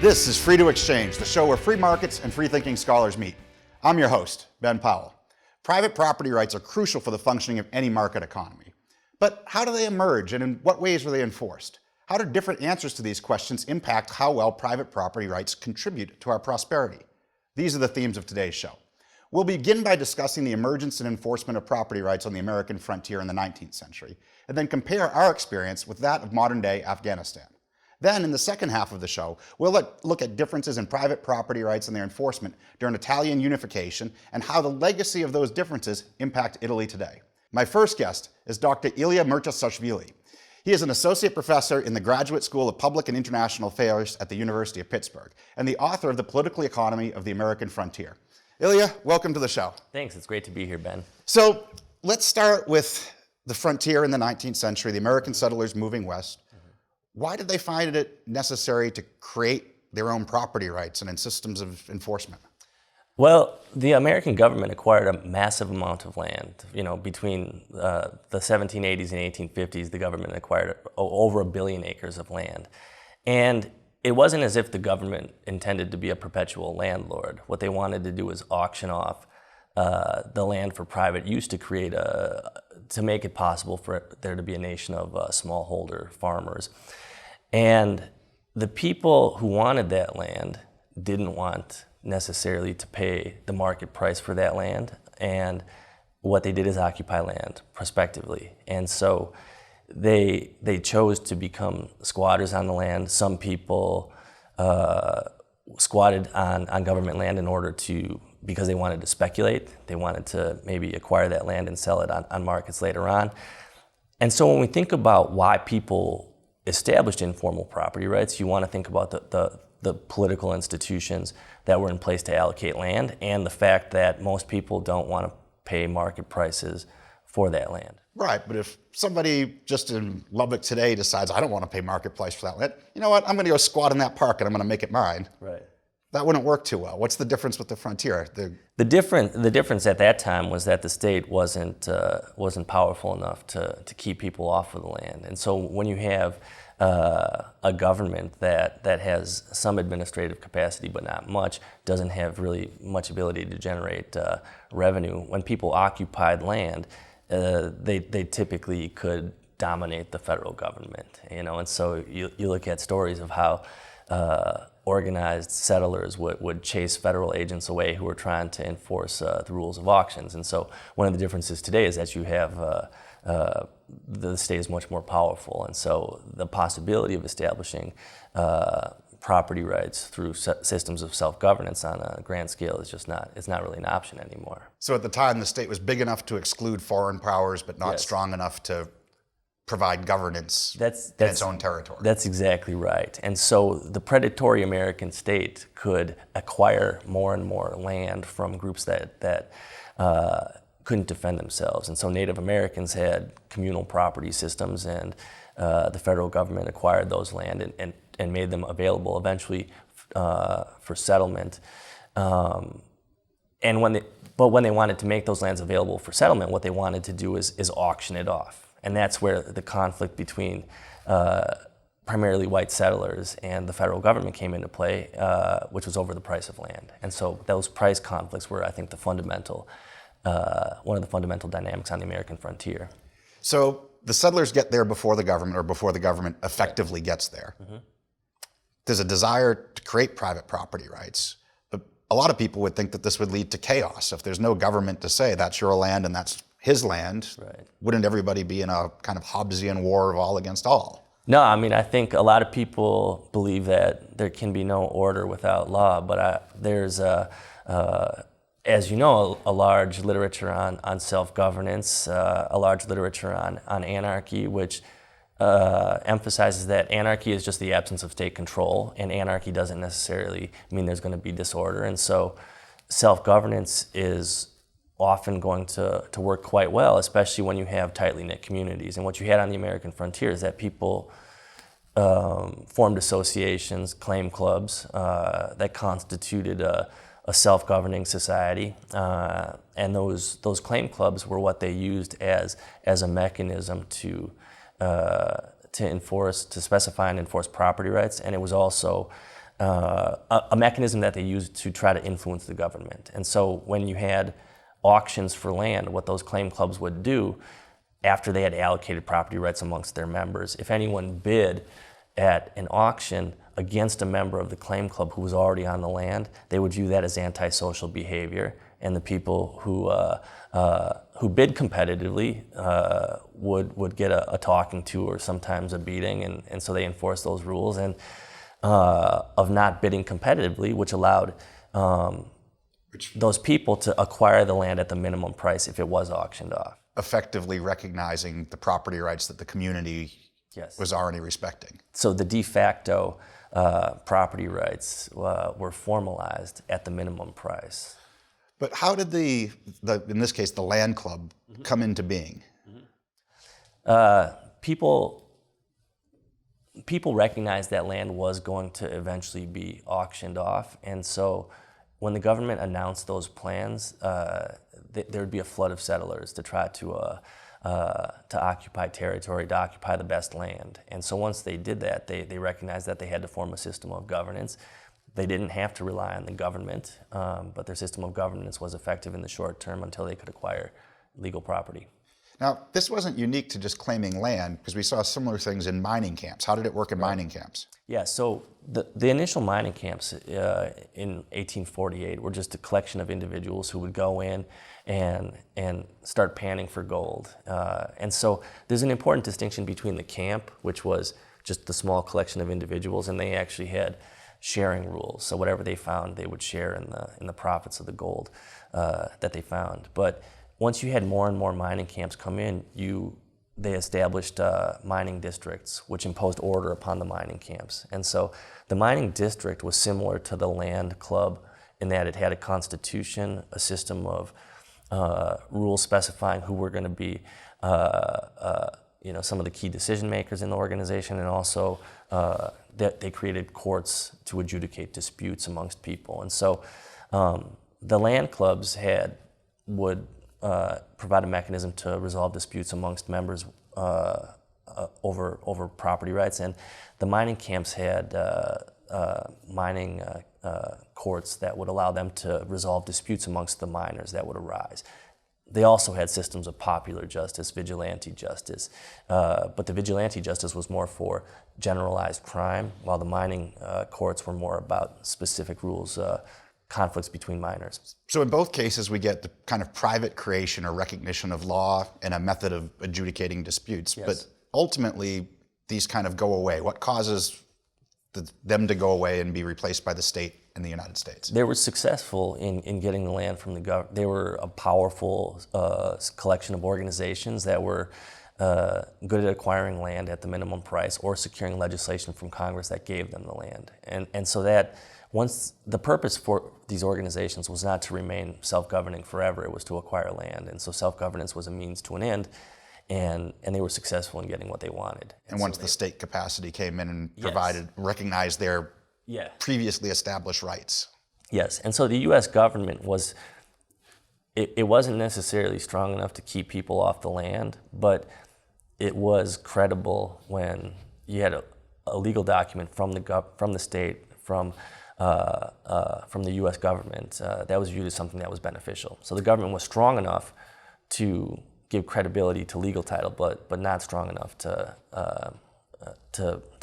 This is Free to Exchange, the show where free markets and free-thinking scholars meet. I'm your host, Ben Powell. Private property rights are crucial for the functioning of any market economy. But how do they emerge, and in what ways are they enforced? How do different answers to these questions impact how well private property rights contribute to our prosperity? These are the themes of today's show. We'll begin by discussing the emergence and enforcement of property rights on the American frontier in the 19th century, and then compare our experience with that of modern-day Afghanistan. Then, in the second half of the show, we'll look at differences in private property rights and their enforcement during Italian unification and how the legacy of those differences impact Italy today. My first guest is Dr. Ilia Murtazashvili. He is an associate professor in the Graduate School of Public and International Affairs at the University of Pittsburgh and the author of The Political Economy of the American Frontier. Ilia, welcome to the show. Thanks, it's great to be here, Ben. So let's start with the frontier in the 19th century, the American settlers moving west. Why did they find it necessary to create their own property rights and systems of enforcement? Well, the American government acquired a massive amount of land. Between the 1780s and 1850s, the government acquired over 1 billion acres of land. And it wasn't as if the government intended to be a perpetual landlord. What they wanted to do was auction off the land for private use to make it possible for there to be a nation of smallholder farmers. And the people who wanted that land didn't want necessarily to pay the market price for that land, and what they did is occupy land prospectively. And so they chose to become squatters on the land. Some people squatted on government land because they wanted to speculate. They wanted to maybe acquire that land and sell it on markets later on. And so when we think about why people established informal property rights, you want to think about the political institutions that were in place to allocate land and the fact that most people don't want to pay market prices for that land. Right, but if somebody just in Lubbock today decides, I don't want to pay market price for that land, you know what, I'm going to go squat in that park and I'm going to make it mine. Right. That wouldn't work too well. What's the difference with the frontier? The difference at that time was that the state wasn't powerful enough to keep people off of the land. And so when you have a government that has some administrative capacity but not much, doesn't have really much ability to generate revenue, when people occupied land, they typically could dominate the federal government. And so you look at stories of how organized settlers would chase federal agents away who were trying to enforce the rules of auctions. And so one of the differences today is that you have the state is much more powerful. And so the possibility of establishing property rights through systems of self-governance on a grand scale is just it's not really an option anymore. So at the time, the state was big enough to exclude foreign powers, but not strong enough to provide governance in its own territory. That's exactly right. And so the predatory American state could acquire more and more land from groups that couldn't defend themselves. And so Native Americans had communal property systems, and the federal government acquired those land and made them available eventually for settlement. But when they wanted to make those lands available for settlement, what they wanted to do is auction it off. And that's where the conflict between primarily white settlers and the federal government came into play, which was over the price of land. And so those price conflicts were, I think, one of the fundamental dynamics on the American frontier. So the settlers get there before the government, or before the government effectively gets there. Mm-hmm. There's a desire to create private property rights, but a lot of people would think that this would lead to chaos. If there's no government to say that's your land and that's his land, right, wouldn't everybody be in a kind of Hobbesian war of all against all? No, I think a lot of people believe that there can be no order without law, but there's as you know, a large literature on self-governance, a large literature on anarchy, which emphasizes that anarchy is just the absence of state control, and anarchy doesn't necessarily mean there's going to be disorder. And so self-governance is often going to work quite well, especially when you have tightly knit communities. And what you had on the American frontier is that people formed associations, claim clubs, that constituted a self-governing society, and those claim clubs were what they used as a mechanism to specify and enforce property rights. And it was also a mechanism that they used to try to influence the government. And so when you had auctions for land, what those claim clubs would do after they had allocated property rights amongst their members, if anyone bid at an auction against a member of the claim club who was already on the land, they would view that as antisocial behavior, and the people who bid competitively would get a talking to or sometimes a beating, and so they enforced those rules and of not bidding competitively, which allowed those people to acquire the land at the minimum price if it was auctioned off. Effectively recognizing the property rights that the community was already respecting. So the de facto property rights were formalized at the minimum price. But how did in this case, the land club come into being? People recognized that land was going to eventually be auctioned off, and so when the government announced those plans, there would be a flood of settlers to try to occupy territory, to occupy the best land. And so once they did that, they recognized that they had to form a system of governance. They didn't have to rely on the government, but their system of governance was effective in the short term until they could acquire legal property. Now, this wasn't unique to just claiming land, because we saw similar things in mining camps. How did it work in mining camps? Yeah, so the initial mining camps in 1848 were just a collection of individuals who would go in and start panning for gold. And so there's an important distinction between the camp, which was just the small collection of individuals, and they actually had sharing rules. So whatever they found, they would share in the profits of the gold that they found. But once you had more and more mining camps come in, they established mining districts, which imposed order upon the mining camps. And so the mining district was similar to the land club in that it had a constitution, a system of rules specifying who were going to be some of the key decision makers in the organization, and also that they created courts to adjudicate disputes amongst people. And so the land clubs would provide a mechanism to resolve disputes amongst members over property rights, and the mining camps had mining courts that would allow them to resolve disputes amongst the miners that would arise. They also had systems of popular justice, vigilante justice, but the vigilante justice was more for generalized crime, while the mining courts were more about specific rules, conflicts between miners. So in both cases, we get the kind of private creation or recognition of law and a method of adjudicating disputes, Yes. but ultimately these kind of go away. What causes them to go away and be replaced by the state in the United States? They were successful in getting the land from the government. They were a powerful collection of organizations that were good at acquiring land at the minimum price or securing legislation from Congress that gave them the land. And so that once the purpose for these organizations was not to remain self-governing forever, it was to acquire land. And so self-governance was a means to an end, and they were successful in getting what they wanted. And once the state capacity came in and Yes. recognized their Yeah. previously established rights. Yes, and so the U.S. government it wasn't necessarily strong enough to keep people off the land, but it was credible when you had a legal document from the state, from the U.S. government that was viewed as something that was beneficial. So the government was strong enough to give credibility to legal title, but not strong enough to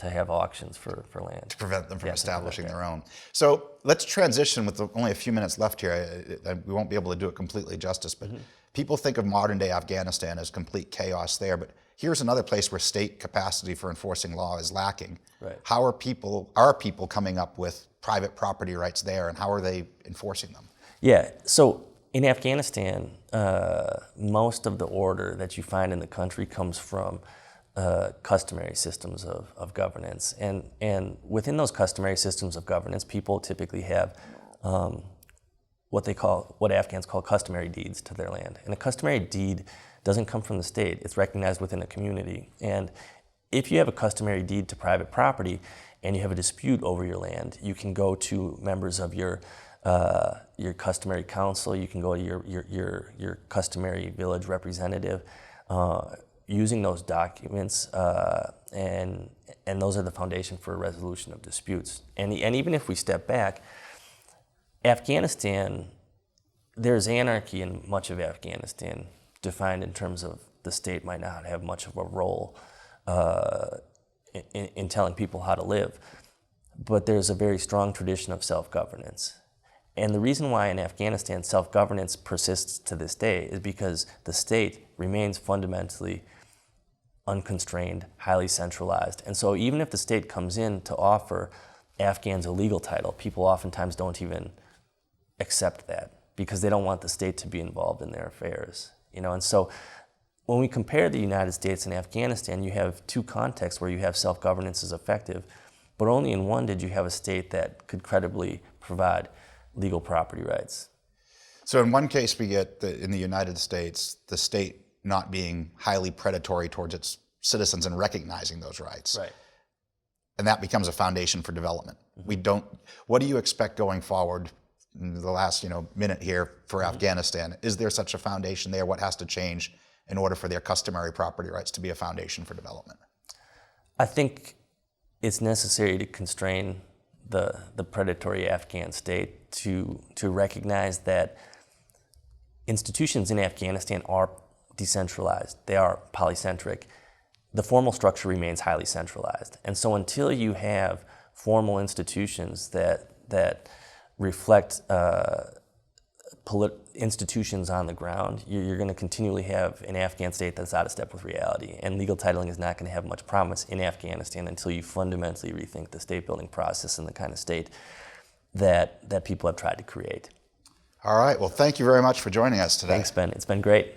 have auctions for land. To prevent them from establishing their own. So let's transition with only a few minutes left here. We won't be able to do it completely justice, but people think of modern day Afghanistan as complete chaos there, but here's another place where state capacity for enforcing law is lacking. Right. How are people coming up with private property rights there, and how are they enforcing them? Yeah, so in Afghanistan, most of the order that you find in the country comes from customary systems of governance. And within those customary systems of governance, people typically have what Afghans call customary deeds to their land. And a customary deed doesn't come from the state, it's recognized within the community. And if you have a customary deed to private property and you have a dispute over your land, you can go to members of your customary council, you can go to your customary village representative, using those documents and and those are the foundation for a resolution of disputes. And even if we step back, Afghanistan, there's anarchy in much of Afghanistan, defined in terms of the state might not have much of a role in telling people how to live. But there's a very strong tradition of self-governance. And the reason why in Afghanistan self-governance persists to this day is because the state remains fundamentally unconstrained, highly centralized. And so even if the state comes in to offer Afghans a legal title, people oftentimes don't even accept that because they don't want the state to be involved in their affairs. And so when we compare the United States and Afghanistan, you have two contexts where you have self-governance is effective, but only in one did you have a state that could credibly provide legal property rights. So in one case, we get in the United States, the state not being highly predatory towards its citizens and recognizing those rights. Right. And that becomes a foundation for development. What do you expect going forward in the last minute here for Afghanistan? Is there such a foundation there? What has to change in order for their customary property rights to be a foundation for development? I think it's necessary to constrain the predatory Afghan state to recognize that institutions in Afghanistan are decentralized. They are polycentric. The formal structure remains highly centralized. And so until you have formal institutions that reflect institutions on the ground, you're going to continually have an Afghan state that's out of step with reality. And legal titling is not going to have much promise in Afghanistan until you fundamentally rethink the state building process and the kind of state that people have tried to create. All right. Well, thank you very much for joining us today. Thanks, Ben. It's been great.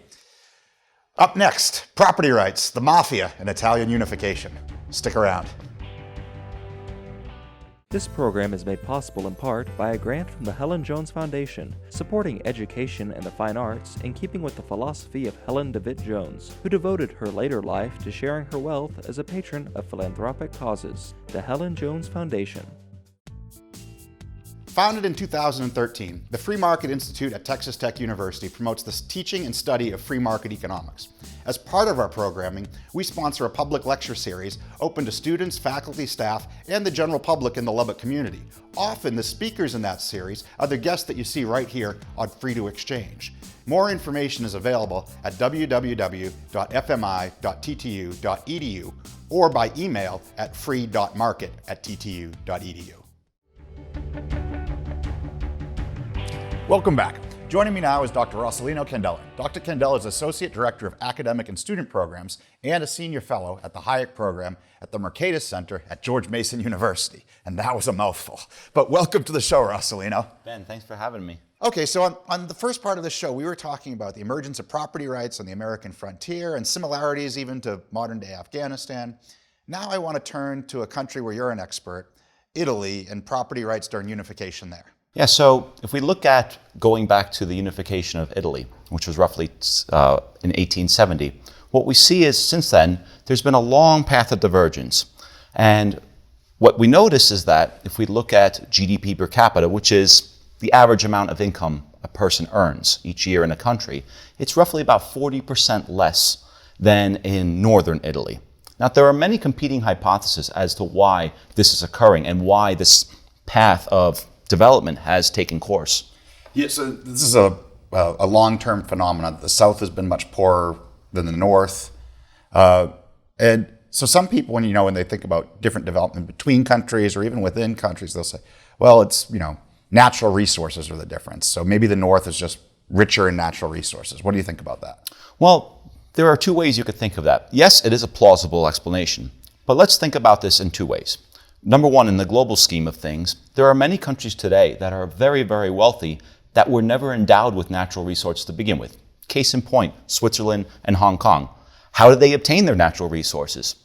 Up next, property rights, the mafia, and Italian unification. Stick around. This program is made possible in part by a grant from the Helen Jones Foundation, supporting education and the fine arts in keeping with the philosophy of Helen DeWitt Jones, who devoted her later life to sharing her wealth as a patron of philanthropic causes. The Helen Jones Foundation. Founded in 2013, the Free Market Institute at Texas Tech University promotes the teaching and study of free market economics. As part of our programming, we sponsor a public lecture series open to students, faculty, staff, and the general public in the Lubbock community. Often, the speakers in that series are the guests that you see right here on Free to Exchange. More information is available at www.fmi.ttu.edu or by email at free.market@ttu.edu. Welcome back. Joining me now is Dr. Rosolino Candela. Dr. Candela is Associate Director of Academic and Student Programs and a Senior Fellow at the Hayek Program at the Mercatus Center at George Mason University. And that was a mouthful. But welcome to the show, Rosolino. Ben, thanks for having me. Okay, so on the first part of the show, we were talking about the emergence of property rights on the American frontier and similarities even to modern-day Afghanistan. Now I want to turn to a country where you're an expert, Italy, and property rights during unification there. Yeah, so if we look at going back to the unification of Italy, which was roughly in 1870, what we see is since then, there's been a long path of divergence. And what we notice is that if we look at GDP per capita, which is the average amount of income a person earns each year in a country, it's roughly about 40% less than in northern Italy. Now, there are many competing hypotheses as to why this is occurring and why this path of development has taken course. Yeah, so this is a long-term phenomenon. The South has been much poorer than the North. And so some people, when they think about different development between countries or even within countries, they'll say, well, it's, natural resources are the difference. So maybe the North is just richer in natural resources. What do you think about that? Well, there are two ways you could think of that. Yes, it is a plausible explanation, but let's think about this in two ways. Number one, in the global scheme of things, there are many countries today that are very, very wealthy that were never endowed with natural resources to begin with. Case in point, Switzerland and Hong Kong. How did they obtain their natural resources?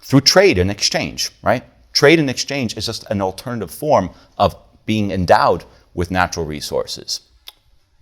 Through trade and exchange, right? Trade and exchange is just an alternative form of being endowed with natural resources.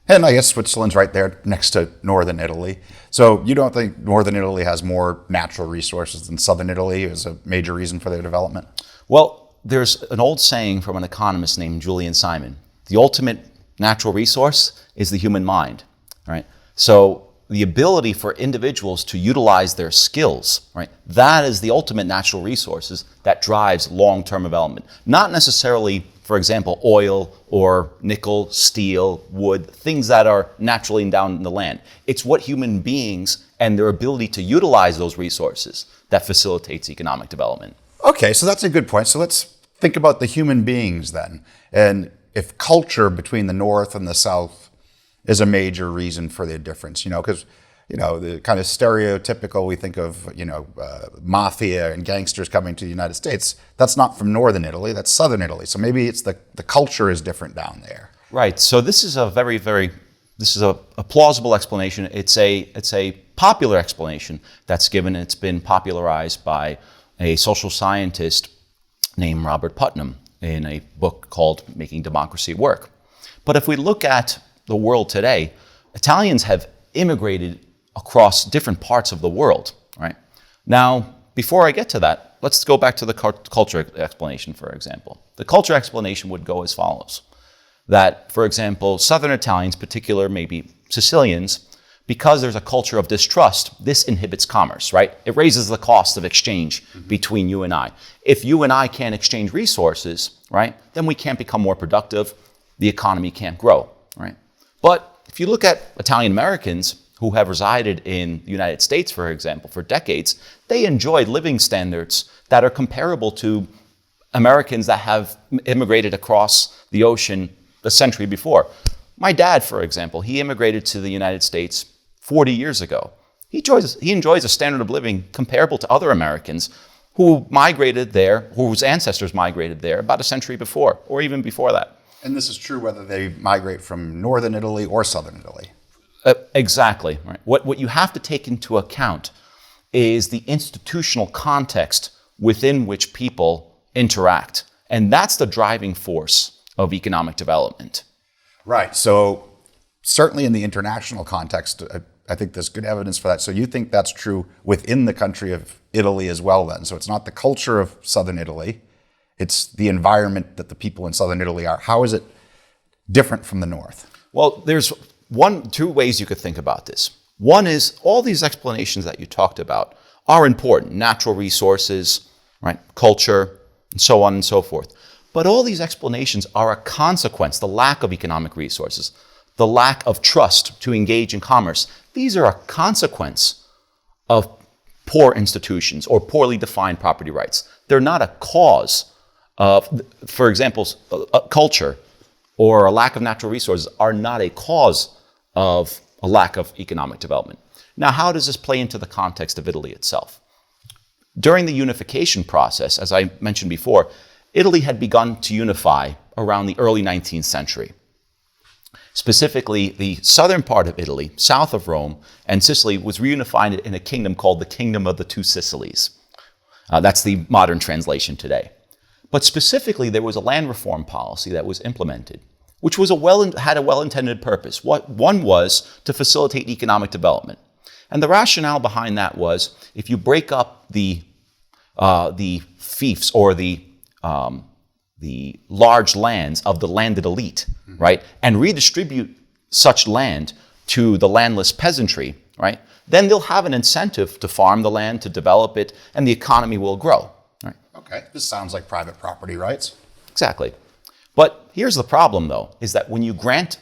And I guess Switzerland's right there next to northern Italy. So you don't think northern Italy has more natural resources than southern Italy is a major reason for their development? Well, there's an old saying from an economist named Julian Simon. The ultimate natural resource is the human mind, right? So the ability for individuals to utilize their skills, right? That is the ultimate natural resources that drives long-term development. Not necessarily, for example, oil or nickel, steel, wood, things that are naturally endowed in the land. It's what human beings and their ability to utilize those resources that facilitates economic development. Okay, so that's a good point. So let's think about the human beings then. And if culture between the North and the South is a major reason for the difference, because, the kind of stereotypical, we think of, mafia and gangsters coming to the United States. That's not from Northern Italy, that's Southern Italy. So maybe it's the culture is different down there. Right, so this is a a plausible explanation. It's a popular explanation that's given. It's been popularized by a social scientist named Robert Putnam in a book called Making Democracy Work. But if we look at the world today, Italians have immigrated across different parts of the world, right? Now, before I get to that, let's go back to the culture explanation, for example. The culture explanation would go as follows. That, for example, Southern Italians, particular maybe Sicilians, because there's a culture of distrust, this inhibits commerce, right? It raises the cost of exchange between you and I. If you and I can't exchange resources, right, then we can't become more productive, the economy can't grow, right? But if you look at Italian Americans who have resided in the United States, for example, for decades, they enjoyed living standards that are comparable to Americans that have immigrated across the ocean the century before. My dad, for example, he immigrated to the United States 40 years ago. He enjoys a standard of living comparable to other Americans who migrated there, whose ancestors migrated there about a century before, or even before that. And this is true whether they migrate from Northern Italy or Southern Italy. Exactly. Right. What you have to take into account is the institutional context within which people interact. And that's the driving force of economic development. Right. So certainly in the international context, I think there's good evidence for that. So you think that's true within the country of Italy as well then? So it's not the culture of Southern Italy, it's the environment that the people in Southern Italy are. How is it different from the North? Well, there's two ways you could think about this. One is all these explanations that you talked about are important, natural resources, right, culture, and so on and so forth. But all these explanations are a consequence, the lack of economic resources, the lack of trust to engage in commerce. These are a consequence of poor institutions or poorly defined property rights. They're not a cause of, for example, culture or a lack of natural resources are not a cause of a lack of economic development. Now, how does this play into the context of Italy itself? During the unification process, as I mentioned before, Italy had begun to unify around the early 19th century. Specifically, the southern part of Italy, south of Rome, and Sicily was reunified in a kingdom called the Kingdom of the Two Sicilies. That's the modern translation today. But specifically, there was a land reform policy that was implemented, which was had a well-intended purpose. One was to facilitate economic development. And the rationale behind that was if you break up the fiefs or the large lands of the landed elite, right, and redistribute such land to the landless peasantry, right, then they'll have an incentive to farm the land, to develop it, and the economy will grow. Right? Okay, this sounds like private property rights. Exactly. But here's the problem, though, is that when you grant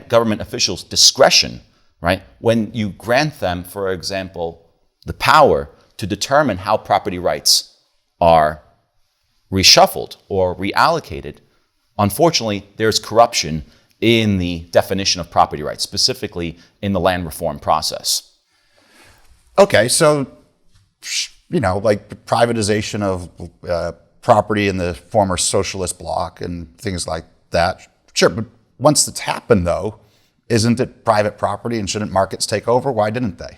government officials discretion, right, when you grant them, for example, the power to determine how property rights are reshuffled or reallocated, unfortunately, there's corruption in the definition of property rights, specifically in the land reform process. Okay, so, like the privatization of property in the former socialist bloc and things like that. Sure, but once it's happened, though, isn't it private property and shouldn't markets take over? Why didn't they?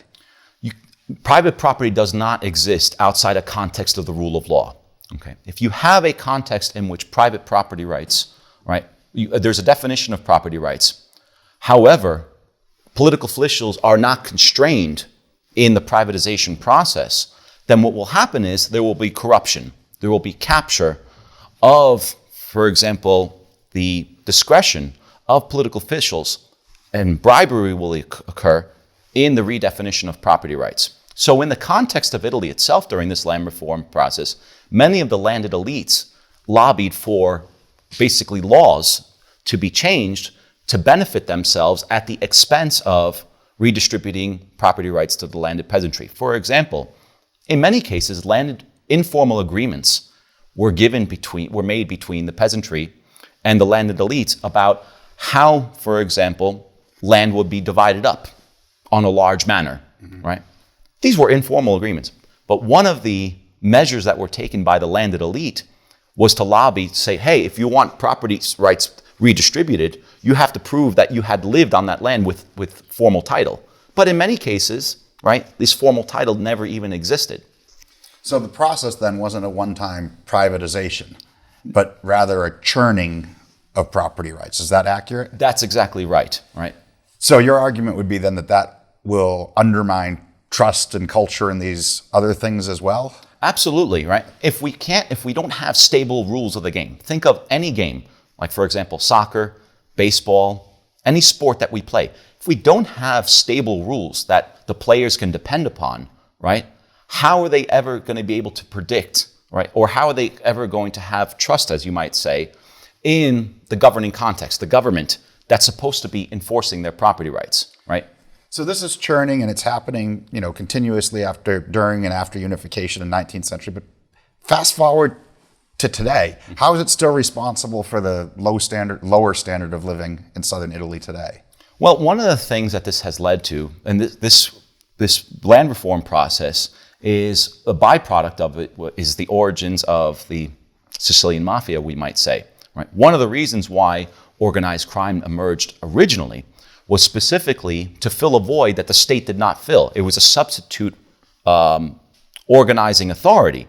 Private property does not exist outside a context of the rule of law. Okay. If you have a context in which private property rights, right, there's a definition of property rights. However, political officials are not constrained in the privatization process, then what will happen is there will be corruption. There will be capture of, for example, the discretion of political officials, and bribery will occur in the redefinition of property rights. So in the context of Italy itself during this land reform process, many of the landed elites lobbied for basically laws to be changed to benefit themselves at the expense of redistributing property rights to the landed peasantry. For example, in many cases, landed informal agreements were made between the peasantry and the landed elites about how, for example, land would be divided up on a large manner, right? These were informal agreements. But one of the measures that were taken by the landed elite was to lobby to say, hey, if you want property rights redistributed, you have to prove that you had lived on that land with formal title. But in many cases, right, this formal title never even existed. So the process then wasn't a one-time privatization, but rather a churning of property rights. Is that accurate? That's exactly right, right? So your argument would be then that will undermine trust and culture and these other things as well? Absolutely, right? If we don't have stable rules of the game, think of any game, like for example, soccer, baseball, any sport that we play. If we don't have stable rules that the players can depend upon, right? How are they ever going to be able to predict, right? Or how are they ever going to have trust, as you might say, in the governing context, the government that's supposed to be enforcing their property rights, right? So this is churning and it's happening, continuously during and after unification in the 19th century. But fast forward to today, how is it still responsible for the lower standard of living in southern Italy today? Well, one of the things that this has led to, and this land reform process is a byproduct of it, is the origins of the Sicilian mafia, we might say. Right? One of the reasons why organized crime emerged originally was specifically to fill a void that the state did not fill. It was a substitute organizing authority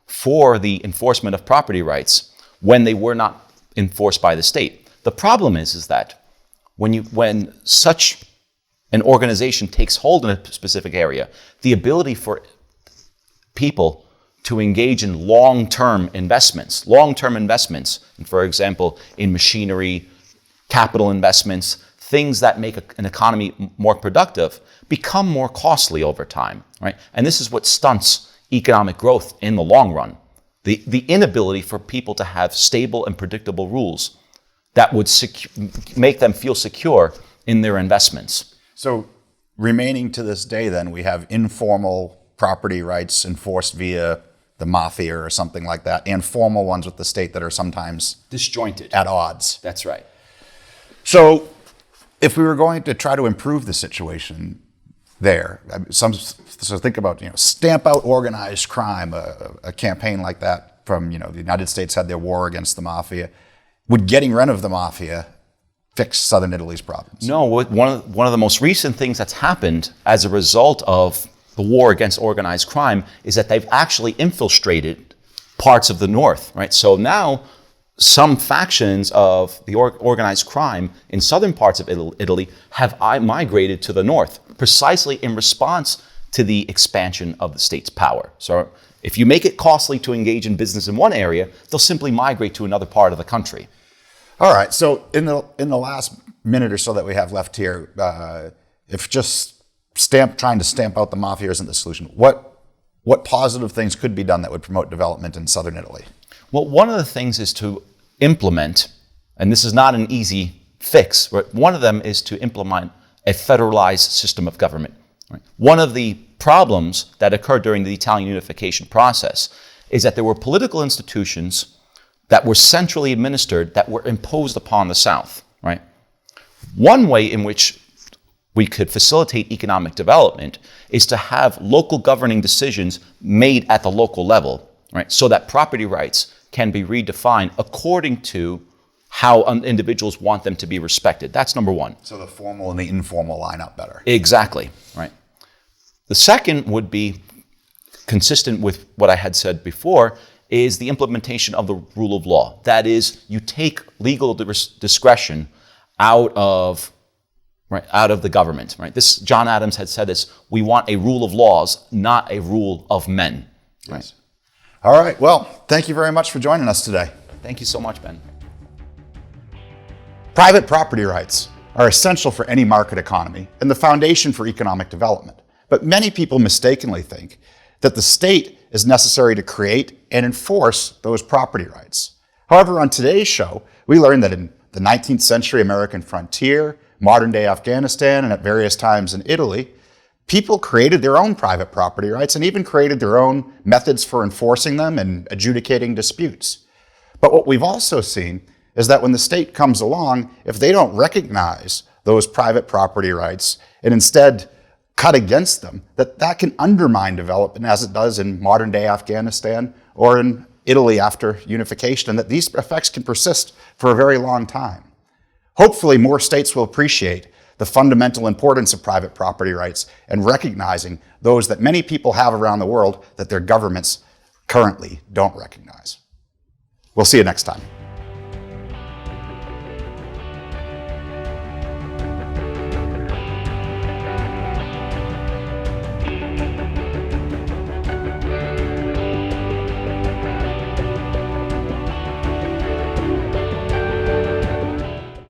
for the enforcement of property rights when they were not enforced by the state. The problem is that when such an organization takes hold in a specific area, the ability for people to engage in long-term investments, and for example, in machinery, capital investments, things that make an economy more productive, become more costly over time, right? And this is what stunts economic growth in the long run. The inability for people to have stable and predictable rules that would make them feel secure in their investments. So remaining to this day then, we have informal property rights enforced via the mafia or something like that, and formal ones with the state that are sometimes disjointed, at odds. That's right. So if we were going to try to improve the situation there, so think about, stamp out organized crime, a campaign like that from, the United States had their war against the mafia. Would getting rid of the mafia fix southern Italy's problems? No, one of the most recent things that's happened as a result of the war against organized crime is that they've actually infiltrated parts of the north, right? So now some factions of the organized crime in southern parts of Italy have migrated to the north, precisely in response to the expansion of the state's power. So if you make it costly to engage in business in one area, they'll simply migrate to another part of the country. All right, so in the last minute or so that we have left here, if just trying to stamp out the mafia isn't the solution, what positive things could be done that would promote development in southern Italy? Well, one of the things is to implement, and this is not an easy fix, but one of them is to implement a federalized system of government. Right? One of the problems that occurred during the Italian unification process is that there were political institutions that were centrally administered that were imposed upon the South. Right? One way in which we could facilitate economic development is to have local governing decisions made at the local level, right? So that property rights can be redefined according to how individuals want them to be respected. That's number one. So the formal and the informal line up better. Exactly, right? The second would be consistent with what I had said before, is the implementation of the rule of law. That is, you take legal discretion out of the government, right? John Adams had said this, we want a rule of laws, not a rule of men. Right? Yes. All right, well, thank you very much for joining us today. Thank you so much, Ben. Private property rights. are essential for any market economy and the foundation for economic development. But many people mistakenly think that the state is necessary to create and enforce those property rights. However, on today's show, we learned that in the 19th century American frontier, modern-day Afghanistan, and at various times in Italy, people created their own private property rights and even created their own methods for enforcing them and adjudicating disputes. But what we've also seen is that when the state comes along, if they don't recognize those private property rights and instead cut against them, that can undermine development as it does in modern-day Afghanistan or in Italy after unification, and that these effects can persist for a very long time. Hopefully, more states will appreciate the fundamental importance of private property rights and recognizing those that many people have around the world that their governments currently don't recognize. We'll see you next time.